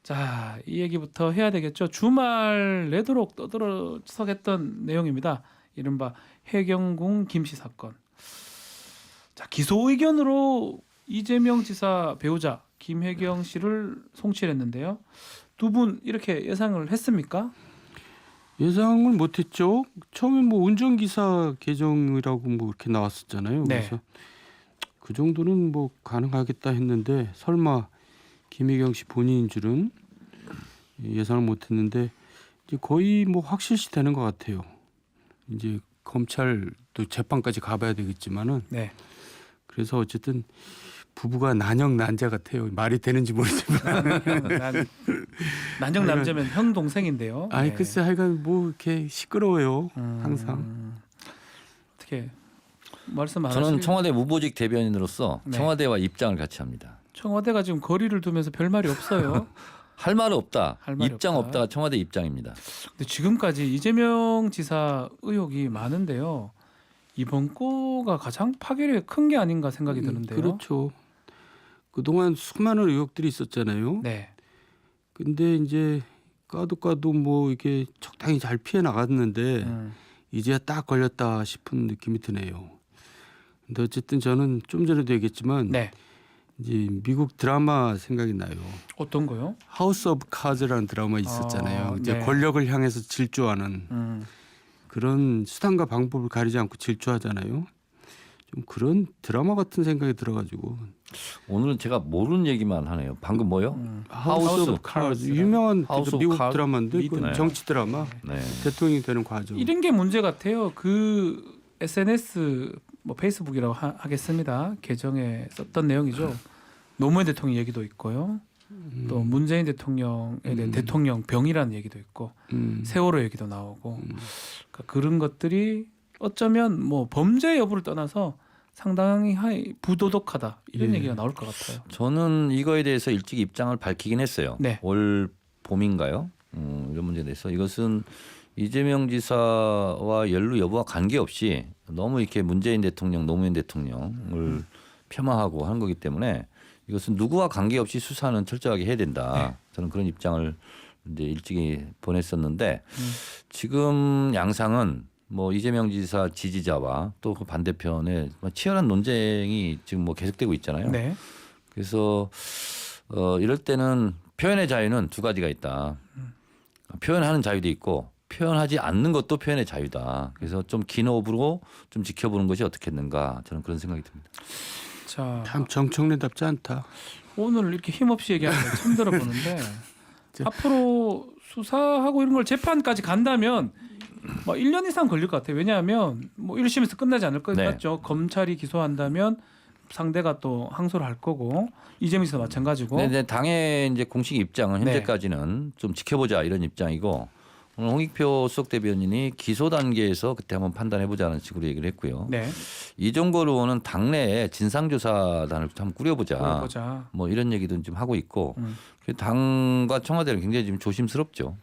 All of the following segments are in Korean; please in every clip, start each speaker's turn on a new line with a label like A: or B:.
A: 자, 이 얘기부터 해야 되겠죠. 주말 내도록 떠들어서겠던 내용입니다. 이른바 해경궁 김씨 사건. 자, 기소 의견으로 이재명 지사 배우자 김혜경 씨를 송치했는데요. 두 분 이렇게 예상을 했습니까?
B: 예상을 못했죠. 처음에 뭐 운전기사 계정이라고 뭐 이렇게 나왔었잖아요.
A: 네.
B: 그래서 그 정도는 뭐 가능하겠다 했는데 설마 김혜경 씨 본인인 줄은 예상을 못했는데 이제 거의 뭐 확실시 되는 것 같아요. 이제 검찰도 재판까지 가봐야 되겠지만은
A: 네.
B: 그래서 어쨌든 부부가 난형난자 같아요. 말이 되는지 모르지만.
A: 난정 남자면 형 동생인데요.
B: 아이
A: 네.
B: 글쎄 하여간 뭐 이렇게 시끄러워요. 항상.
A: 어떻게 말씀 안
C: 저는
A: 하시죠?
C: 청와대 무보직 대변인으로서
A: 네.
C: 청와대와 입장을 같이 합니다.
A: 청와대가 지금 거리를 두면서 별 말이 없어요.
C: 할 말은 없다.
A: 할 말이
C: 입장
A: 없다.
C: 없다가 청와대 입장입니다.
A: 근데 지금까지 이재명 지사 의혹이 많은데요. 이번 거가 가장 파괴력이 큰 게 아닌가 생각이 드는데요.
B: 그렇죠. 그동안 수많은 의혹들이 있었잖아요.
A: 네.
B: 근데 이제 까도 뭐 이게 적당히 잘 피해 나갔는데 이제야 딱 걸렸다 싶은 느낌이 드네요. 근데 어쨌든 저는 좀 전에도 얘기했지만
A: 네.
B: 이제 미국 드라마 생각이 나요.
A: 어떤 거요?
B: 하우스 오브 카즈라는 드라마 있었잖아요. 이제
A: 네.
B: 권력을 향해서 질주하는 그런 수단과 방법을 가리지 않고 질주하잖아요. 좀 그런 드라마 같은 생각이 들어가지고
C: 오늘은 제가 모르는 얘기만 하네요. 방금 뭐요?
B: 하우스 오브 카즈 유명한
C: 하우스 오브
B: 미국
C: 카드?
B: 드라마인데 그
C: 네.
B: 정치 드라마
C: 네.
B: 대통령이 되는 과정.
A: 이런 게 문제 같아요. 그 SNS 뭐 페이스북이라고 하겠습니다. 계정에 썼던 내용이죠. 노무현 대통령 얘기도 있고요. 또 문재인 대통령에 대한 대통령 병이라는 얘기도 있고 세월호 얘기도 나오고 그러니까 그런 것들이 어쩌면 뭐 범죄 여부를 떠나서 상당히 부도덕하다 이런
B: 예.
A: 얘기가 나올 것 같아요.
C: 저는 이거에 대해서 일찍 입장을 밝히긴 했어요.
A: 네.
C: 올 봄인가요? 이런 문제에 대해서 이것은 이재명 지사와 연루 여부와 관계없이 너무 이렇게 문재인 대통령, 노무현 대통령을 폄하하고 하는 거기 때문에 이것은 누구와 관계없이 수사는 철저하게 해야 된다.
A: 네.
C: 저는 그런 입장을 이제 일찍이 보냈었는데 지금 양상은 뭐 이재명 지사 지지자와 또 그 반대편에 치열한 논쟁이 지금 뭐 계속되고 있잖아요.
A: 네.
C: 그래서 이럴 때는 표현의 자유는 두 가지가 있다. 표현하는 자유도 있고 표현하지 않는 것도 표현의 자유다. 그래서 좀 긴 호흡으로 좀 지켜보는 것이 어떻겠는가 저는 그런 생각이 듭니다.
A: 자,
B: 참 정청래답지 않다.
A: 오늘 이렇게 힘없이 얘기하는 거 처음 들어보는데 앞으로 수사하고 이런 걸 재판까지 간다면 뭐 1년 이상 걸릴 것 같아요. 왜냐하면 뭐 1심에서 끝나지 않을 것
C: 네.
A: 같죠. 검찰이 기소한다면 상대가 또 항소를 할 거고 이재명에서 마찬가지고.
C: 근데 당의 이제 공식 입장은
A: 네.
C: 현재까지는 좀 지켜보자 이런 입장이고 오늘 홍익표 수석 대변인이 기소 단계에서 그때 한번 판단해보자는 식으로 얘기를 했고요.
A: 네.
C: 이종걸 의원은 당내에 진상조사단을 한번 꾸려보자.
A: 그러보자.
C: 뭐 이런 얘기도 좀 하고 있고 당과 청와대는 굉장히 지금 조심스럽죠.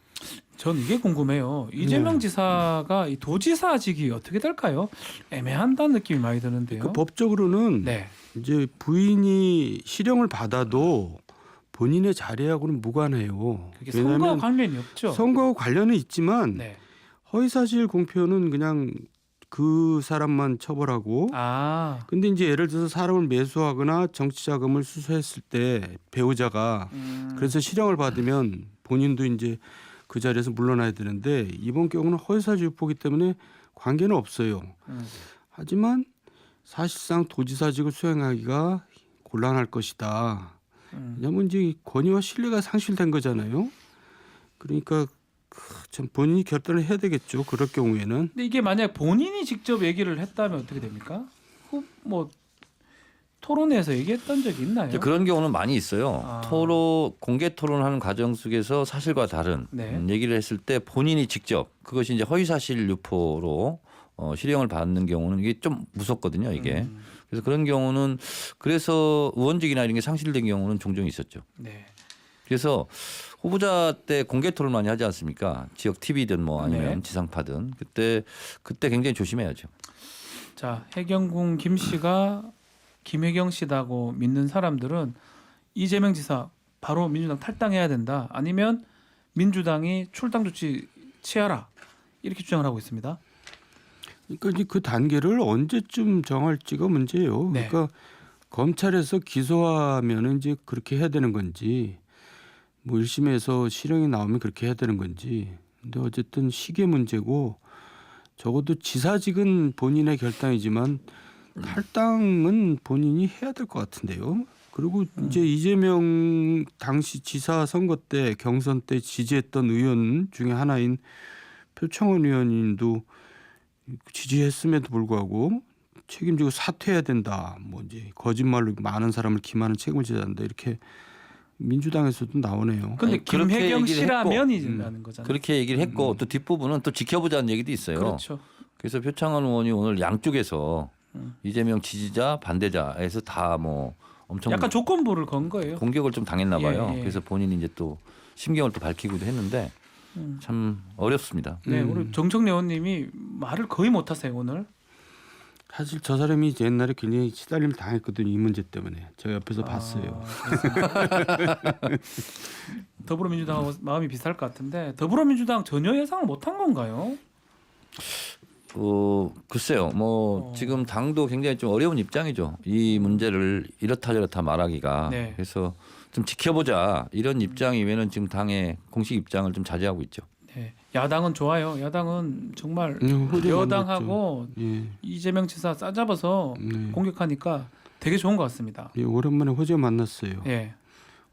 A: 전 이게 궁금해요. 이재명 지사가 이 도지사직이 어떻게 될까요? 애매한다는 느낌이 많이 드는데요.
B: 그 법적으로는
A: 네.
B: 이제 부인이 실형을 받아도 본인의 자리하고는 무관해요.
A: 그게 선거와 관련이 없죠.
B: 선거와 관련은 있지만
A: 네.
B: 허위사실 공표는 그냥 그 사람만 처벌하고
A: 아.
B: 근데 이제 예를 들어서 사람을 매수하거나 정치자금을 수수했을 때 배우자가 그래서 실형을 받으면 본인도 이제 그 자리에서 물러나야 되는데 이번 경우는 허위사실 유포기 때문에 관계는 없어요. 하지만 사실상 도지사직을 수행하기가 곤란할 것이다. 왜냐하면 이제 권위와 신뢰가 상실된 거잖아요. 그러니까 참 본인이 결단을 해야 되겠죠. 그럴 경우에는.
A: 근데 이게 만약 본인이 직접 얘기를 했다면 어떻게 됩니까? 뭐 토론회에서 얘기했던 적이 있나요?
C: 그런 경우는 많이 있어요.
A: 아.
C: 공개 토론하는 과정 속에서 사실과 다른
A: 네.
C: 얘기를 했을 때 본인이 직접 그것이 이제 허위사실 유포로 실형을 받는 경우는 이게 좀 무섭거든요. 이게. 그래서 그런 경우는 그래서 의원직이나 이런 게 상실된 경우는 종종 있었죠.
A: 네.
C: 그래서 후보자 때 공개 토론 많이 하지 않습니까? 지역 TV든 뭐 아니면
A: 네.
C: 지상파든 그때 굉장히 조심해야죠.
A: 자, 해경궁 김 씨가 김혜경 씨다고 믿는 사람들은 이재명 지사 바로 민주당 탈당해야 된다. 아니면 민주당이 출당 조치 취하라. 이렇게 주장을 하고 있습니다.
B: 그러니까 이제 그 단계를 언제쯤 정할지가 문제예요.
A: 네.
B: 그러니까 검찰에서 기소하면은 이제 그렇게 해야 되는 건지, 뭐 1심에서 실형이 나오면 그렇게 해야 되는 건지. 근데 어쨌든 시기의 문제고, 적어도 지사직은 본인의 결단이지만 탈당은 본인이 해야 될 것 같은데요. 그리고 이제 이재명 당시 지사 선거 때 경선 때 지지했던 의원 중에 하나인 표창원 의원님도 지지했음에도 불구하고 책임지고 사퇴해야 된다. 뭐 이제 거짓말로 많은 사람을 기만한 책임을 져야 한다. 이렇게 민주당에서도 나오네요.
A: 근데
C: 아니, 그렇게
A: 김혜경
C: 얘기를
A: 씨라면이라는 거잖아요.
C: 그렇게 얘기를 했고 또 뒷부분은 또 지켜보자는 얘기도 있어요.
A: 그렇죠.
C: 그래서 표창원 의원이 오늘 양쪽에서 이재명 지지자 반대자에서 다 뭐 엄청
A: 약간 조건부를 건 거예요.
C: 공격을 좀 당했나 봐요.
A: 예.
C: 그래서 본인이 이제 또 심경을 또 밝히기도 했는데 참 어렵습니다.
A: 네, 우리 정청래 의원님이 말을 거의 못 하세요 오늘.
B: 사실 저 사람이 이제 옛날에 굉장히 시달림을 당했거든요. 이 문제 때문에. 제가 옆에서 봤어요.
A: 더불어민주당하고 마음이 비슷할 것 같은데 더불어민주당 전혀 예상을 못한 건가요?
C: 글쎄요. 뭐 지금 당도 굉장히 좀 어려운 입장이죠. 이 문제를 이렇다 저렇다 말하기가.
A: 네.
C: 그래서 좀 지켜보자 이런 입장 이외에는 지금 당의 공식 입장을 좀 자제하고 있죠.
A: 네, 야당은 좋아요. 야당은 정말
B: 호재
A: 여당하고
B: 예.
A: 이재명 지사 싸잡아서
B: 네.
A: 공격하니까 되게 좋은 것 같습니다.
B: 예, 오랜만에 호재 만났어요.
A: 예.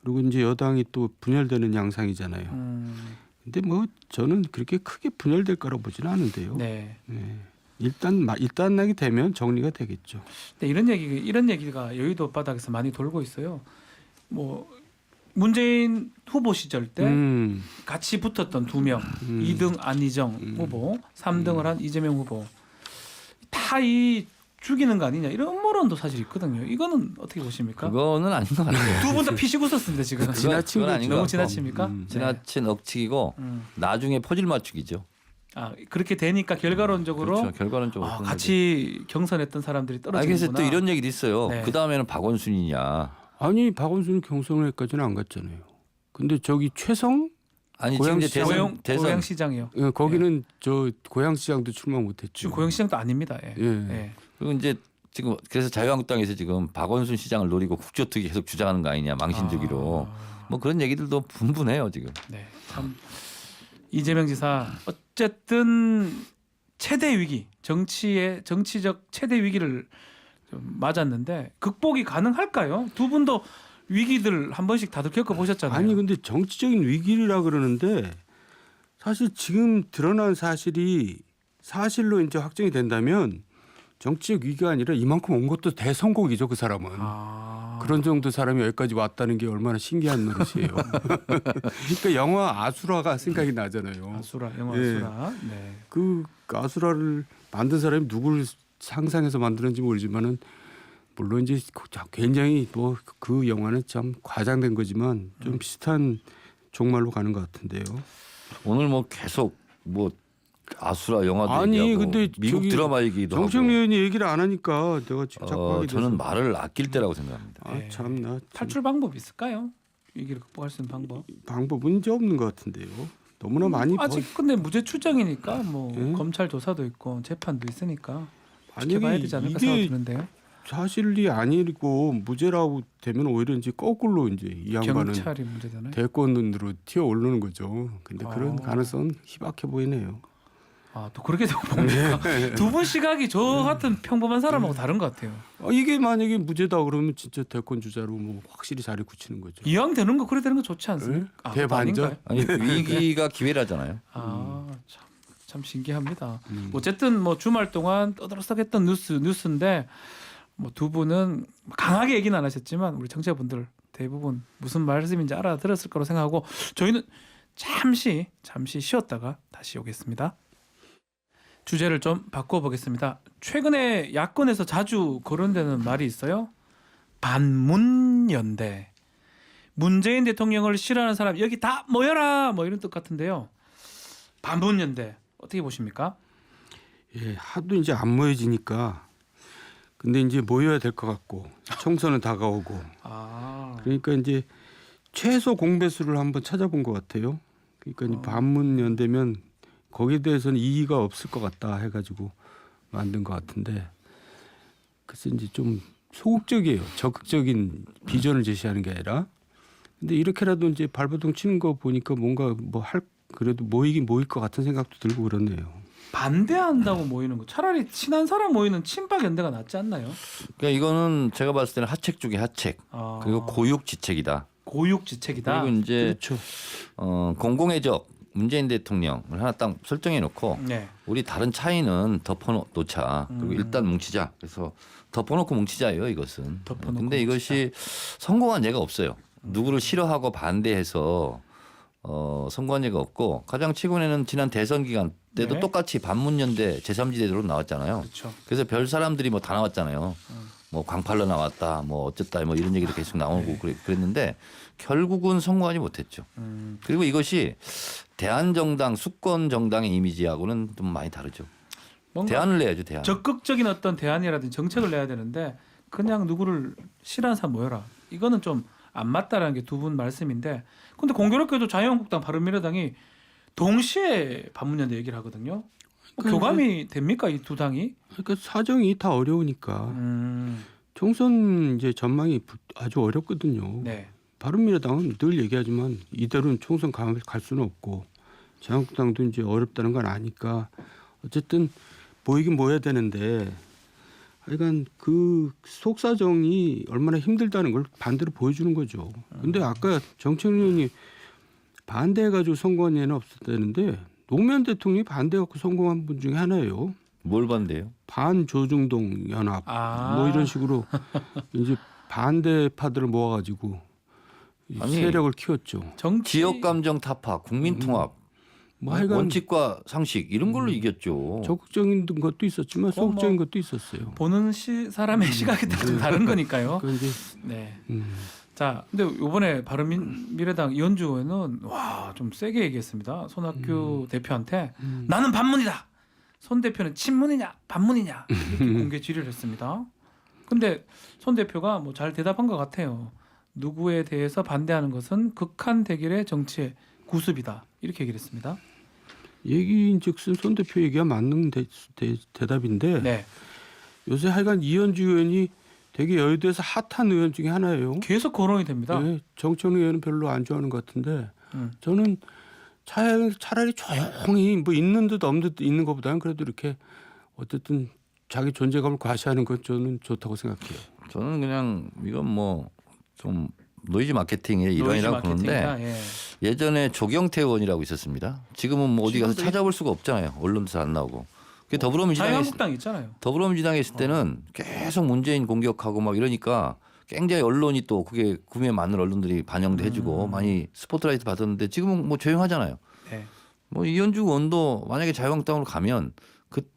B: 그리고 이제 여당이 또 분열되는 양상이잖아요. 근데 뭐 저는 그렇게 크게 분열될 거라고 보지는 않은데요.
A: 네.
B: 네. 일단 나게 되면 정리가 되겠죠.
A: 근데 이런 얘기가 여의도 바닥에서 많이 돌고 있어요. 뭐 문재인 후보 시절 때 같이 붙었던 두 명, 2등 안희정 후보, 3등을 한 이재명 후보 다 이 죽이는 거 아니냐 이런 음모론도 사실 있거든요. 이거는 어떻게 보십니까?
C: 그거는 아닌 것 같아요.
A: 두 분 다 피시고 썼습니다 지금.
B: 지나친
C: 그건
B: 거죠.
C: 아닌 것
A: 너무
C: 같고.
A: 지나칩니까?
C: 지나친 억측이고 나중에 퍼즐 맞추기죠.
A: 아 그렇게 되니까 결과론적으로
C: 그렇죠. 결과는 좀
A: 아,
C: 어떤
A: 같이 경선했던 사람들이
C: 거죠. 그래서
A: 떨어지는구나.
C: 또 이런 얘기도 있어요.
A: 네.
C: 그 다음에는 박원순이냐.
B: 아니 박원순 경선에까지는 안 갔잖아요. 근데 저기 최성
C: 아니 지금 이제
B: 고양시장,
C: 대선
A: 고양시장이요.
B: 예, 거기는 저 고양시장도 출마 못했죠.
A: 지금 고양시장도 아닙니다. 예.
B: 예.
A: 예.
C: 그리고 이제 지금 그래서 자유한국당에서 지금 박원순 시장을 노리고 국조특위 계속 주장하는 거 아니냐 망신주기로 뭐 그런 얘기들도 분분해요 지금.
A: 네, 참 이재명 지사 어쨌든 최대 위기 정치적 최대 위기를 좀 맞았는데 극복이 가능할까요? 두 분도 위기들 한 번씩 다들 겪어 보셨잖아요.
B: 아니 근데 정치적인 위기라 그러는데 사실 지금 드러난 사실이 사실로 이제 확정이 된다면 정치적 위기가 아니라 이만큼 온 것도 대성공이죠 그 사람은. 그런 정도 사람이 여기까지 왔다는 게 얼마나 신기한 노릇이에요. 그러니까 영화 아수라가 생각이 나잖아요.
A: 아수라 영화
B: 예.
A: 아수라. 네.
B: 그 아수라를 만든 사람이 누굴 상상해서 만드는지 모르지만은 물론 이제 굉장히 뭐 그 영화는 참 과장된 거지만 좀 비슷한 종말로 가는 것 같은데요.
C: 오늘 뭐 계속 뭐 아수라 영화도
B: 아니,
C: 얘기하고
B: 근데
C: 미국
B: 저기
C: 드라마 얘기도
B: 정청래
C: 하고.
B: 의원이 얘기를 안 하니까 내가 지금 자꾸 하게 돼서.
C: 저는 말을 아낄 때라고 생각합니다.
B: 아 참나
A: 탈출 방법이 있을까요? 위기를 극복할 수 있는 방법.
B: 방법은 이제 없는 것 같은데요. 너무나 많이
A: 아직 근데 무죄 추정이니까 뭐
B: 예?
A: 검찰 조사도 있고 재판도 있으니까
B: 만약에
A: 지켜봐야 되지 않을까
B: 이게
A: 생각 드는데요.
B: 사실이 아니고 무죄라고 되면 오히려 이제 거꾸로 이제 이 양반은
A: 경찰이 문제잖아요.
B: 대권으로 튀어 오르는 거죠. 근데 그런 가능성은 희박해 보이네요.
A: 아 또 그렇게 되고 봅니까? 두 분 시각이 저 같은 평범한 사람하고 다른 것 같아요.
B: 이게 만약에 무죄다 그러면 진짜 대권 주자로 뭐 확실히 자리 굳히는 거죠.
A: 이왕 되는 거 그래 되는 거 좋지 않습니까? 아, 그것도
B: 대반전?
A: 아닌가요?
C: 아니 위기가 기회라잖아요.
A: 참 신기합니다. 어쨌든 뭐 주말 동안 떠들썩했던 뉴스인데 뭐 두 분은 강하게 얘기는 안 하셨지만 우리 청취자분들 대부분 무슨 말씀인지 알아들었을 거라고 생각하고 저희는 잠시 쉬었다가 다시 오겠습니다. 주제를 좀 바꿔보겠습니다. 최근에 야권에서 자주 거론되는 말이 있어요. 반문연대. 문재인 대통령을 싫어하는 사람 여기 다 모여라 뭐 이런 뜻 같은데요. 반문연대 어떻게 보십니까?
B: 예, 하도 이제 안 모여지니까 근데 이제 모여야 될 것 같고 총선은 다가오고 그러니까 이제 최소 공배수를 한번 찾아본 것 같아요. 그러니까 이제
A: 어.
B: 반문연대면 거기에 대해서는 이의가 없을 것 같다 해가지고 만든 것 같은데 그래서 이제 좀 소극적이에요. 적극적인 비전을 제시하는 게 아니라. 근데 이렇게라도 이제 발버둥 치는 거 보니까 뭔가 뭐 할 그래도 모이긴 모일 것 같은 생각도 들고 그렇네요.
A: 반대한다고 모이는 거 차라리 친한 사람 모이는 친박 연대가 낫지 않나요?
C: 그러니까 이거는 제가 봤을 때는 하책 중에 하책
A: 아,
C: 그리고 고육지책이다.
A: 고육지책이다.
C: 그리고 이제
B: 그렇죠.
C: 공공의 적 문재인 대통령을 하나 딱 설정해 놓고
A: 네.
C: 우리 다른 차이는 덮어놓자. 그리고 일단 뭉치자. 그래서 덮어놓고 뭉치자예요. 이것은.
A: 덮어놓고
C: 근데 이것이 성공한 예가 없어요. 누구를 싫어하고 반대해서 성공한 예가 없고 가장 최근에는 지난 대선 기간 때도
A: 네.
C: 똑같이 반문연대 제3지대로 나왔잖아요.
A: 그렇죠.
C: 그래서 별 사람들이 뭐 다 나왔잖아요. 뭐 광팔러 나왔다, 뭐 어쨌다, 뭐 이런 얘기도 계속 나오고 그랬는데 결국은 성공하지 못했죠. 그리고 이것이 대한정당, 수권 정당의 이미지하고는 좀 많이 다르죠.
A: 뭔가
C: 대안을 내야죠, 대안.
A: 적극적인 어떤 대안이라든지 정책을 내야 되는데 그냥 누구를 싫어하는 사람 모여라. 이거는 좀 안 맞다라는 게 두 분 말씀인데 근데 공교롭게도 자유한국당 바른미래당이 동시에 반문연대 얘기를 하거든요. 뭐
B: 그러니까
A: 교감이 됩니까 이 두 당이?
B: 그러니까 사정이 다 어려우니까 총선 이제 전망이 아주 어렵거든요.
A: 네.
B: 바른미래당은 늘 얘기하지만 이대로는 총선 갈 수는 없고 자유한국당도 이제 어렵다는 건 아니까 어쨌든 모이긴 모여야 되는데 하여간 그 속사정이 얼마나 힘들다는 걸 반대로 보여주는 거죠. 근데 아까 정청래 의원이 반대해가지고 선거한 예는 없었다는데 노무현 대통령이 반대해갖고 성공한 분 중에 하나예요.
C: 뭘 반대요?
B: 반조중동 연합
A: 아.
B: 뭐 이런 식으로 이제 반대파들을 모아가지고 이
C: 아니,
B: 세력을 키웠죠.
A: 정치
C: 지역 감정 타파, 국민 통합,
B: 뭐 하여간
C: 원칙과 상식 이런 걸로 이겼죠.
B: 적극적인 것도 있었지만
A: 뭐
B: 소극적인 것도 있었어요.
A: 보는 사람의 시각이 좀 다른 거니까요.
B: 그 이제
A: 네. 자, 근데 이번에 바른미래당 이현주 의원은 와 좀 세게 얘기했습니다. 손학규 대표한테 나는 반문이다. 손 대표는 친문이냐 반문이냐 이렇게 공개 질의를 했습니다. 근데 손 대표가 뭐 잘 대답한 것 같아요. 누구에 대해서 반대하는 것은 극한 대결의 정치의 구습이다 이렇게 얘기를 했습니다.
B: 얘기인즉슨 손 대표 얘기가 맞는 대답인데
A: 네,
B: 요새 하여간 이현주 의원이 되게 여의도에서 핫한 의원 중에 하나예요.
A: 계속 거론이 됩니다.
B: 네, 정청래 의원은 별로 안 좋아하는 것 같은데
A: 음.
B: 저는 차라리 조용히 뭐 있는 듯 없는 듯 있는 것보다는 그래도 이렇게 어쨌든 자기 존재감을 과시하는 건 저는 좋다고 생각해요.
C: 저는 그냥 이건 뭐 좀 노이즈 마케팅의 일환이라고
A: 노이즈
C: 보는데
A: 마케팅이다. 예.
C: 예전에 조경태 의원이라고 있었습니다. 지금은 뭐 어디 가서
A: 지금도
C: 찾아볼 수가 없잖아요. 언론에서 안 나오고. 그게 더불어민주당에
A: 자유한국당 있잖아요.
C: 더불어민주당에 있을 때는 계속 문재인 공격하고 막 이러니까 굉장히 언론이 또 그게 구미에 많은 언론들이 반영도 해주고 많이 스포트라이트 받았는데 지금은 뭐 조용하잖아요.
A: 네.
C: 뭐 이현주 의원도 만약에 자유한국당으로 가면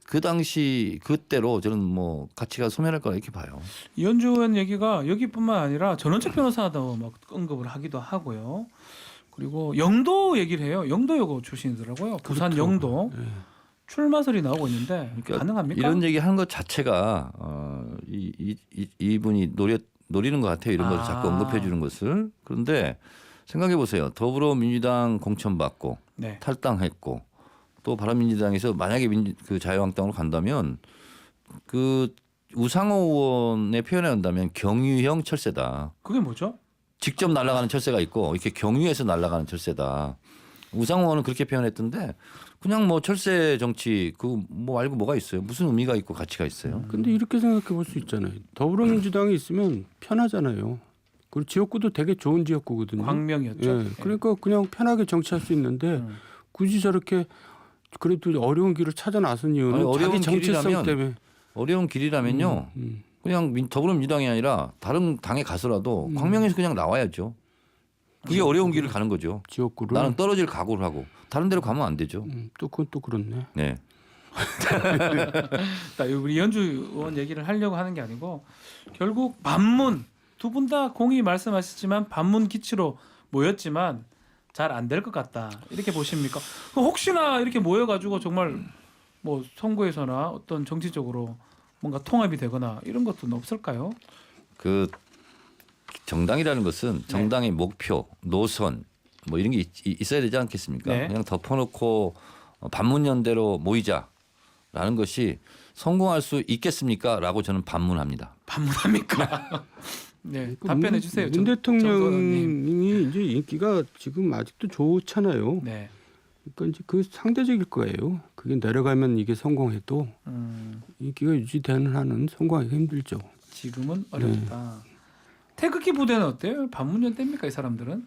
C: 그 당시 그때로 저는 뭐 가치가 소멸할 거라 이렇게 봐요.
A: 이현주 의원 얘기가 여기뿐만 아니라 전원책 변호사도 막 언급을 하기도 하고요. 그리고 영도 얘기를 해요. 영도여고 출신이더라고요. 부산
B: 그렇더라고요.
A: 영도
B: 네.
A: 출마설이 나오고 있는데
C: 그러니까
A: 가능합니까?
C: 이런 얘기 하는 것 자체가 이분이 노리는 것 같아요. 이런 것을 자꾸 언급해 주는 것을. 그런데 생각해 보세요. 더불어민주당 공천받고
A: 네.
C: 탈당했고 또 바른민주당에서 만약에 그 자유한국당으로 간다면 그 우상호 의원의 표현에 온다면 경유형 철새다.
A: 그게 뭐죠?
C: 직접 날아가는 철새가 있고 이렇게 경유해서 날아가는 철새다. 우상호 의원은 그렇게 표현했던데 그냥 뭐 철새 정치 그 뭐 말고 뭐가 있어요? 무슨 의미가 있고 가치가 있어요?
B: 근데 이렇게 생각해 볼 수 있잖아요. 더불어민주당이 있으면 편하잖아요. 그리고 지역구도 되게 좋은 지역구거든요.
A: 광명이었죠.
B: 예, 그러니까 그냥 편하게 정치할 수 있는데 굳이 저렇게 그래도 어려운 길을 찾아 나선 이유는
C: 아니, 어려운
B: 자기 정체성
C: 길이라면
B: 때문에.
C: 어려운 길이라면요. 그냥 더불어민주당이 아니라 다른 당에 가서라도 광명에서 그냥 나와야죠. 그게 어려운 길을 가는 거죠.
B: 지역구를.
C: 나는 떨어질 각오를 하고 다른 데로 가면 안 되죠.
B: 또 그건 또 그렇네.
C: 네.
A: 우리 이현주 의원 얘기를 하려고 하는 게 아니고 결국 반문 두 분 다 공히 말씀하셨지만 반문 기치로 모였지만 잘 안 될 것 같다 이렇게 보십니까? 혹시나 이렇게 모여가지고 정말 뭐 선거에서나 어떤 정치적으로 뭔가 통합이 되거나 이런 것도 없을까요?
C: 그 정당이라는 것은 정당의 목표, 노선 뭐 이런 게 있어야 되지 않겠습니까?
A: 네.
C: 그냥 덮어놓고 반문연대로 모이자라는 것이 성공할 수 있겠습니까?라고 저는 반문합니다.
A: 반문합니까? 네,
B: 그러니까
A: 답변해 주세요.
B: 문
A: 정건원님.
B: 대통령이 이제 인기가 지금 아직도 좋잖아요.
A: 네.
B: 그러니까 이제 그 상대적일 거예요. 그게 내려가면 이게 성공해도 인기가 유지되는 한은 성공하기 힘들죠.
A: 지금은 어렵다. 태극기 부대는 어때요? 반문연대입니까 이 사람들은?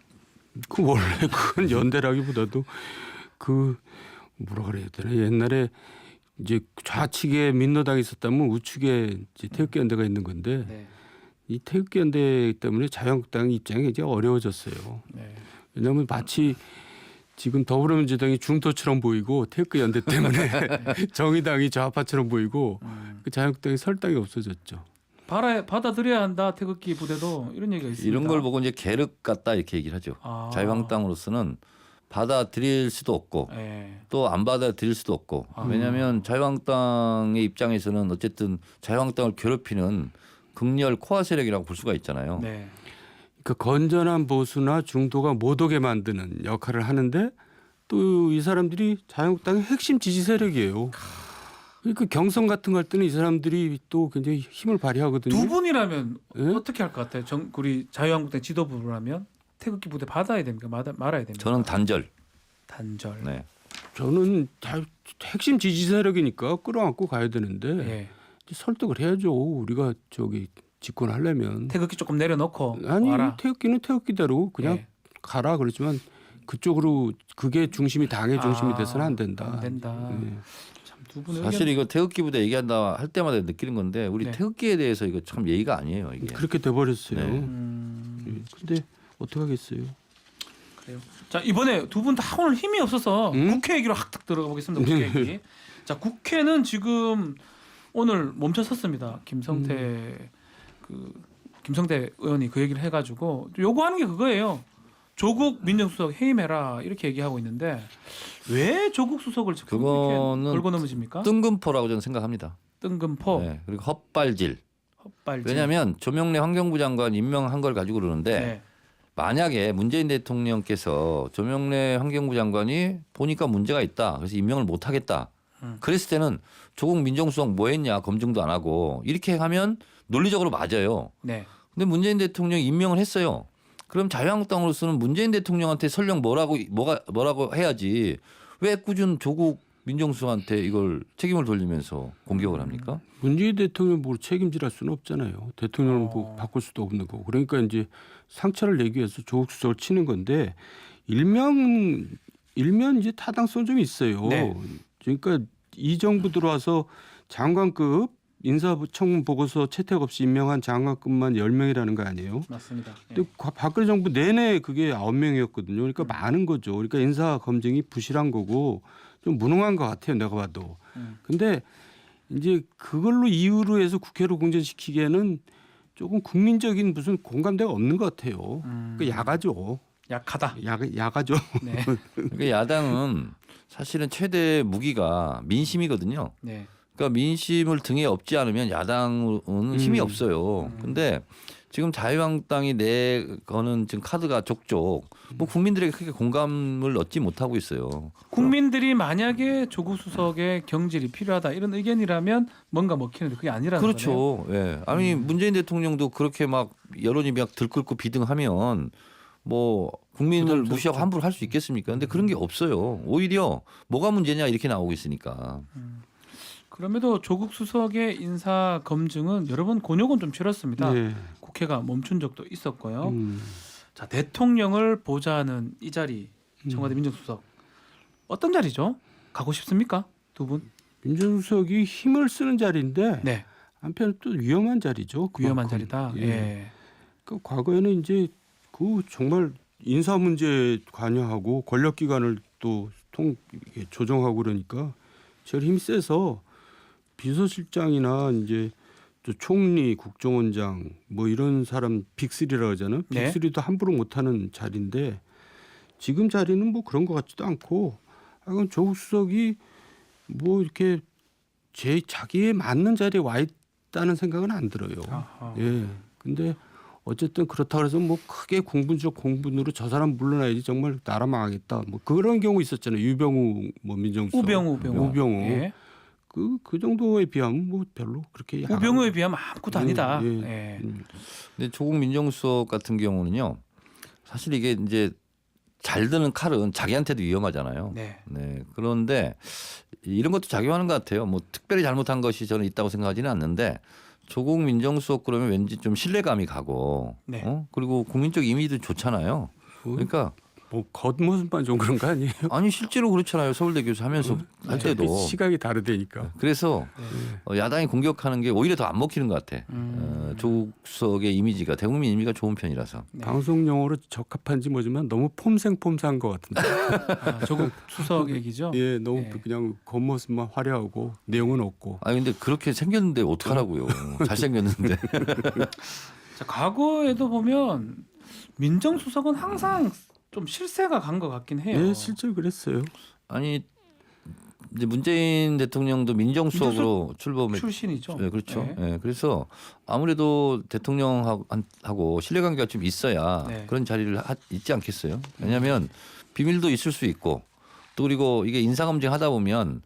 B: 그 원래 그건 연대라기보다도 그 뭐라 그래야 되나 옛날에 이제 좌측에 민노당이 있었다면 우측에 이제 태극기 연대가 있는 건데
A: 네.
B: 이 태극기 연대 때문에 자유한국당 입장이 이제 어려워졌어요.
A: 네.
B: 왜냐하면 마치 지금 더불어민주당이 중도처럼 보이고 태극기 연대 때문에 정의당이 좌파처럼 보이고 그 자유한국당이 설당이 없어졌죠.
A: 받아들여야 한다 태극기 부대도 이런 얘기가 있습니다.
C: 이런 걸 보고 이제 계륵 같다 이렇게 얘기를 하죠.
A: 아.
C: 자유한국당으로서는 받아들일 수도 없고
A: 네.
C: 또 안 받아들일 수도 없고 왜냐하면 자유한국당의 입장에서는 어쨌든 자유한국당을 괴롭히는 극렬 코아 세력이라고 볼 수가 있잖아요.
A: 네.
B: 그 건전한 보수나 중도가 못 오게 만드는 역할을 하는데 또 이 사람들이 자유한국당의 핵심 지지 세력이에요. 그러니까 경선 같은 거 할 때는 이 사람들이 또 굉장히 힘을 발휘하거든요.
A: 두 분이라면
B: 예?
A: 어떻게 할 것 같아요? 우리 자유한국당 지도부라면 태극기 부대 받아야 됩니까? 말아야 됩니까?
C: 저는 단절.
A: 단절.
C: 네.
B: 저는 핵심 지지 세력이니까 끌어안고 가야 되는데
A: 예.
B: 설득을 해야죠. 우리가 저기 집권하려면
A: 태극기 조금 내려놓고
B: 아니
A: 와라.
B: 태극기는 태극기대로 그냥
A: 예.
B: 가라 그러지만 그쪽으로 그게 중심이 당의 중심이 돼서는 안 된다.
A: 안 된다.
B: 예.
A: 참 두 분의
C: 사실 이거 태극기 부대 얘기한다 할 때마다 느끼는 건데 우리
A: 네.
C: 태극기에 대해서 이거 참 예의가 아니에요. 이게.
B: 그렇게 돼버렸어요.
C: 네.
B: 근데 어떻게 하겠어요?
A: 그래요. 자 이번에 두 분 다 오늘 힘이 없어서 국회 얘기로 확 들어가 보겠습니다. 국회 얘기. 자 국회는 지금 오늘 멈춰섰습니다. 김성태 의원이 그 얘기를 해가지고 요구하는 게 그거예요. 조국 민정수석 해임해라 이렇게 얘기하고 있는데 왜 조국 수석을 지금 이렇게
C: 그거는
A: 걸고 넘어집니까?
C: 뜬금포라고 저는 생각합니다.
A: 뜬금포,
C: 네. 그리고 헛발질.
A: 헛발질.
C: 왜냐하면 조명래 환경부 장관 임명한 걸 가지고 그러는데
A: 네.
C: 만약에 문재인 대통령께서 조명래 환경부 장관이 보니까 문제가 있다. 그래서 임명을 못 하겠다. 그랬을 때는 조국 민정수석 뭐 했냐 검증도 안 하고 이렇게 하면 논리적으로 맞아요.
A: 네.
C: 근데 문재인 대통령이 임명을 했어요. 그럼 자유한국당으로서는 문재인 대통령한테 설령 뭐라고 해야지 왜 꾸준 조국 민정수석한테 이걸 책임을 돌리면서 공격을 합니까?
B: 문재인 대통령 뭐 책임질할 수는 없잖아요. 대통령을 뭐 바꿀 수도 없는 거고. 그러니까 이제 상처를 내기 위해서 조국 수석을 치는 건데 일면 이제 타당성 좀 있어요.
A: 네.
B: 그러니까 이 정부 들어와서 장관급 인사청문 보고서 채택 없이 임명한 장관급만 10명이라는 거 아니에요?
A: 맞습니다. 예.
B: 근데 박근혜 정부 내내 그게 9명이었거든요. 그러니까 많은 거죠. 그러니까 인사 검증이 부실한 거고 좀 무능한 것 같아요. 내가 봐도. 근데 이제 그걸로 이유로 해서 국회로 공전시키기에는 조금 국민적인 무슨 공감대가 없는 것 같아요. 그러니까 야가죠.
A: 약하다.
B: 야가죠.
A: 네.
C: 그러니까 야당은 사실은 최대 무기가 민심이거든요.
A: 네.
C: 그러니까 민심을 등에 업지 않으면 야당은 힘이 없어요. 근데 지금 자유한국당이 내거는 지금 카드가 족족 뭐 국민들에게 크게 공감을 얻지 못하고 있어요.
A: 국민들이 만약에 조국 수석의 경질이 필요하다 이런 의견이라면 뭔가 먹히는데 그게 아니라는 거네요.
C: 그렇죠. 예. 아니 문재인 대통령도 그렇게 막 여론이 막 들끓고 비등하면 뭐 국민을 무시하고 함부로 할 수 있겠습니까? 근데 그런 게 없어요. 오히려 뭐가 문제냐 이렇게 나오고 있으니까.
A: 그럼에도 조국 수석의 인사 검증은 여러 번 곤욕은 좀 치렀습니다.
B: 네.
A: 국회가 멈춘 적도 있었고요. 자 대통령을 보좌하는 이 자리 청와대 민정수석 어떤 자리죠? 가고 싶습니까? 두 분?
B: 민정수석이 힘을 쓰는 자리인데
A: 네.
B: 한편 또 위험한 자리죠.
A: 위험한
B: 그만큼.
A: 자리다.
B: 예.
A: 예.
B: 그 과거에는 이제 그 정말 인사 문제에 관여하고 권력기관을 또 조정하고 그러니까 제일 힘이 세서 비서실장이나 이제 또 총리, 국정원장 뭐 이런 사람 빅3라고 하잖아요.
A: 네.
B: 빅3도 함부로 못하는 자리인데 지금 자리는 뭐 그런 것 같지도 않고 하여간 조국 수석이 뭐 이렇게 자기에 맞는 자리에 와 있다는 생각은 안 들어요.
A: 아하.
B: 예. 근데 어쨌든 그렇다 그래서 뭐 크게 공분적 공분으로 저 사람 물러나야지 정말 나라 망하겠다. 뭐 그런 경우 있었잖아요. 유병우 뭐 민정수석. 우병우.
A: 예.
B: 그 정도에 비하면 뭐 별로 그렇게
A: 우병우에 비하면 아무것도 아니다.
B: 예.
A: 예.
C: 근데 조국 민정수석 같은 경우는요. 사실 이게 이제 잘 드는 칼은 자기한테도 위험하잖아요.
A: 네.
C: 네. 그런데 이런 것도 작용하는 것 같아요. 뭐 특별히 잘못한 것이 저는 있다고 생각하지는 않는데 조국 민정수석 그러면 왠지 좀 신뢰감이 가고
A: 네.
C: 그리고 국민적 이미지도 좋잖아요. 그러니까
B: 뭐 겉모습만 좀 그런 거 아니에요?
C: 아니 실제로 그렇잖아요. 서울대 교수 하면서 할 때도.
B: 시각이 다르다니까.
C: 그래서 야당이 공격하는 게 오히려 더 안 먹히는 것 같아. 조국 수석의 이미지가 대국민 이미지가 좋은 편이라서.
A: 네.
B: 방송 용어로 적합한지 모르지만 너무 폼생폼사한 것 같은데.
A: 조국 수석 얘기죠.
B: 예, 너무
A: 예.
B: 그냥 겉모습만 화려하고 내용은 없고.
C: 아니 근데 그렇게 생겼는데 어떡하라고요. 잘생겼는데.
A: 자, 과거에도 보면 민정수석은 항상 좀 실세가 간 것 같긴 해요.
B: 예, 실제로 그랬어요.
C: 아니 이제 문재인 대통령도 민정수석으로 출범했
A: 출신이죠.
C: 네, 그렇죠.
A: 네.
C: 네, 그래서 아무래도 대통령하고 신뢰관계가 좀 있어야
A: 네.
C: 그런 자리를 있지 않겠어요? 왜냐하면 비밀도 있을 수 있고 또 그리고 이게 인사검증 하다 보면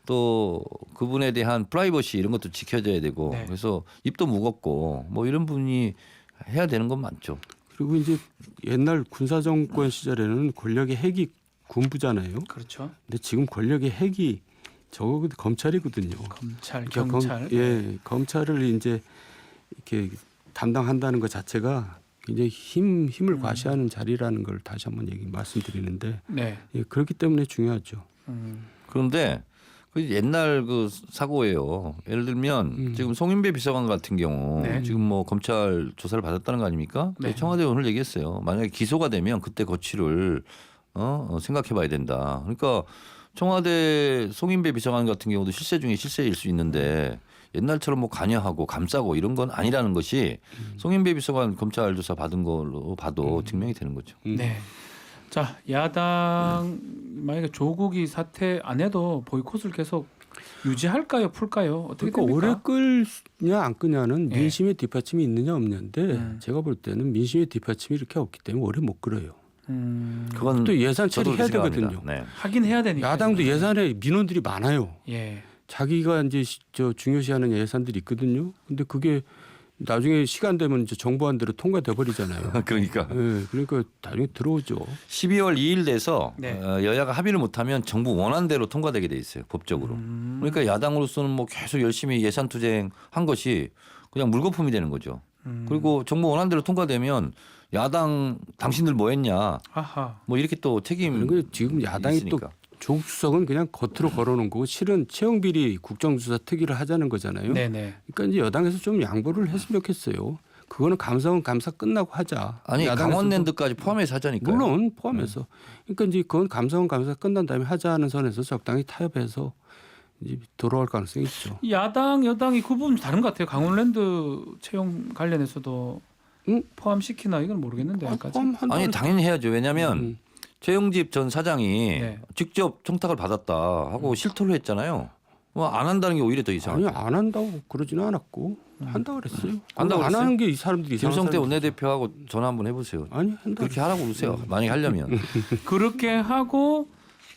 C: 또 그분에 대한 프라이버시 이런 것도 지켜져야 되고
A: 네.
C: 그래서 입도 무겁고 뭐 이런 분이 해야 되는 건 맞죠.
B: 그리고 이제 옛날 군사정권 시절에는 권력의 핵이 군부잖아요.
A: 그렇죠.
B: 근데 지금 권력의 핵이 저거 검찰이거든요.
A: 검찰,
B: 그러니까
A: 경찰.
B: 예, 검찰을 이제 이렇게 담당한다는 것 자체가 굉장히 힘을 과시하는 자리라는 걸 다시 한번 말씀드리는데
A: 네.
B: 예, 그렇기 때문에 중요하죠.
C: 그런데 그 옛날 그 사고예요. 예를 들면 지금 송인배 비서관 같은 경우
A: 네.
C: 지금 뭐 검찰 조사를 받았다는 거 아닙니까?
A: 네.
C: 청와대 오늘 얘기했어요. 만약에 기소가 되면 그때 거취를 생각해봐야 된다. 그러니까 청와대 송인배 비서관 같은 경우도 실세 중에 실세일 수 있는데 옛날처럼 뭐 관여하고 감싸고 이런 건 아니라는 것이 송인배 비서관 검찰 조사 받은 걸로 봐도 증명이 되는 거죠.
A: 네. 자, 야당 만약에 조국이 사퇴 안 해도 보이콧을 계속 유지할까요, 풀까요? 어떻게
B: 그러니까
A: 됩니까?
B: 오래 끌냐 안 끌냐는
A: 예.
B: 민심의 뒷받침이 있느냐 없냐인데 제가 볼 때는 민심의 뒷받침이 이렇게 없기 때문에 오래 못 끌어요.
C: 그건
B: 또 예산
C: 저도
B: 처리해야
C: 그렇게
B: 되거든요.
C: 생각합니다. 네.
A: 하긴 해야 되니까.
B: 야당도 예산에 민원들이 많아요.
A: 예.
B: 자기가 이제 중요시하는 예산들이 있거든요. 근데 그게 나중에 시간 되면 이제 정부안 대로 통과돼 버리잖아요.
C: 그러니까
B: 예, 그러니까 나중에 들어오죠.
C: 12월 2일 돼서
A: 네.
C: 여야가 합의를 못하면 정부 원안대로 통과되게 돼 있어요. 법적으로. 그러니까 야당으로서는 뭐 계속 열심히 예산 투쟁한 것이 그냥 물거품이 되는 거죠. 그리고 정부 원안대로 통과되면 야당 당신들 뭐 했냐
A: 아하.
C: 뭐 이렇게 또 책임
B: 그리고 지금 야당이
C: 있으니까.
B: 또 조국 수석은 그냥 겉으로 걸어놓은 거고 실은 채용비리 국정조사 특위를 하자는 거잖아요.
A: 네네.
B: 그러니까 이제 여당에서 좀 양보를 했으면 좋겠어요. 그거는 감사원 감사 끝나고 하자.
C: 아니
B: 야당에서도
C: 강원랜드까지 포함해서 하자니까요.
B: 물론 포함해서. 그러니까 이제 그건 감사원 감사 끝난 다음에 하자는 선에서 적당히 타협해서 이제 돌아올 가능성이 있죠.
A: 야당, 여당이 그 부분 다른 것 같아요. 강원랜드 채용 관련해서도 포함시키나 이건 모르겠는데 아까지.
C: 아니 당연히 해야죠. 왜냐하면 최영집 전 사장이
A: 네.
C: 직접 청탁을 받았다 하고 실토를 했잖아요. 뭐 안 한다는 게 오히려 더
B: 아니
C: 이상하죠.
B: 안 한다고 그러지는 않았고 한다 그랬어요.
C: 한다고
B: 안
C: 그랬어요?
B: 하는 게 이 사람들이 이상한
C: 김성태
B: 사람들이죠.
C: 원내대표하고 전화 한번 해보세요.
B: 아니 한다.
C: 그렇게 하라고 그러세요. 만약에 하려면.
A: 그렇게 하고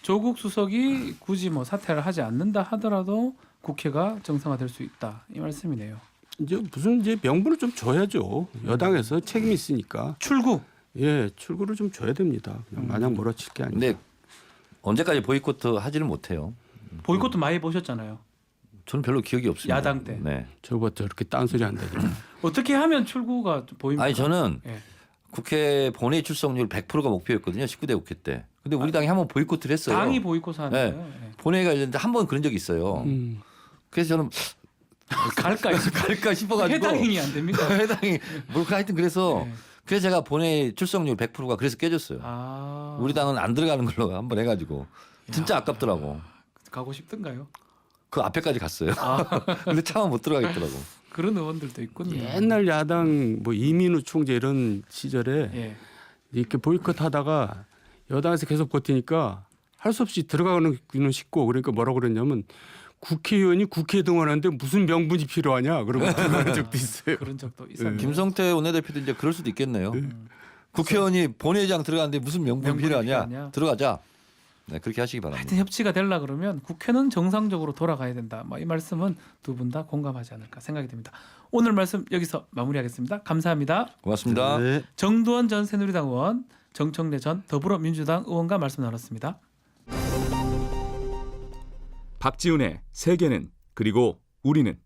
A: 조국 수석이 굳이 뭐 사퇴를 하지 않는다 하더라도 국회가 정상화될 수 있다 이 말씀이네요.
B: 이제 무슨 이제 명분을 좀 줘야죠. 여당에서 책임이 있으니까.
A: 출구.
B: 예, 출구를 좀 줘야 됩니다. 그냥 마냥 몰아칠 게 아니라.
C: 근데 언제까지 보이콧 하지는 못해요.
A: 보이콧도 많이 보셨잖아요.
C: 저는 별로 기억이 없습니다.
A: 야당 때.
C: 네.
B: 저거 저렇게 딴소리 한다니.
A: 어떻게 하면 출구가 좀 보입니까?
C: 아니 저는
A: 예.
C: 국회 본회의 출석률 100%가 목표였거든요. 19대 국회 때. 근데 우리 당이 한번 보이콧을 했어요.
A: 당이 보이콧하는
C: 네.
A: 거예요. 예.
C: 본회의가 열렸는데 한 번 그런 적이 있어요. 그래서 저는
A: 갈까요?
C: 갈까 싶어가지고
A: 해당이 안 됩니까?
C: 해당이 뭐 하여튼 그래서
A: 네.
C: 그래서 제가 본회의 출석률 100%가 그래서 깨졌어요.
A: 아,
C: 우리 당은 안 들어가는 걸로 한번 해가지고 진짜 아깝더라고.
A: 가고 싶던가요?
C: 그 앞에까지 갔어요. 근데 차마 못 들어가겠더라고.
A: 그런 의원들도 있군요.
B: 옛날 야당 뭐 이민우 총재 이런 시절에
A: 예.
B: 이렇게 보이콧하다가 여당에서 계속 버티니까 할 수 없이 들어가는 쉽고 그러니까 뭐라고 그랬냐면 국회의원이 국회에 등원하는데 무슨 명분이 필요하냐 그러고 등원한 적도 있어요.
A: 그런 적도 있었네요.
C: 김성태 원내대표도 이제 그럴 수도 있겠네요. 국회의원이 본회의장 들어가는데 무슨 명분이
A: 명분이
C: 필요하냐?
A: 필요하냐?
C: 들어가자. 네, 그렇게 하시기 바랍니다.
A: 하여튼 협치가 되려 그러면 국회는 정상적으로 돌아가야 된다. 이 말씀은 두 분 다 공감하지 않을까 생각이 듭니다. 오늘 말씀 여기서 마무리하겠습니다. 감사합니다.
C: 고맙습니다.
B: 네.
A: 정두원 전 새누리당 의원, 정청래 전 더불어민주당 의원과 말씀 나눴습니다.
D: 박지훈의 세계는 그리고 우리는